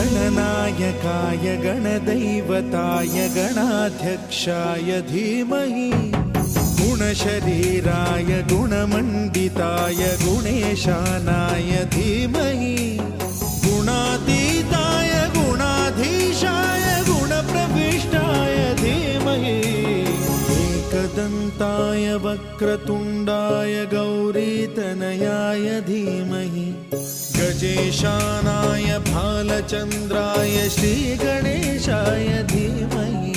गणनायकाय गणदैवताय गणाध्यक्षाय धीमहि गुणशरीराय गुणमण्डिताय गुणेशानाय धीमहि गुणातीताय गुणाधीशाय गुणप्रविष्टाय धीमहि एकदन्ताय वक्रतुण्डाय गौरीतनयाय धीमहि गजेशानाय भालचन्द्राय श्रीगणेशाय धीमहि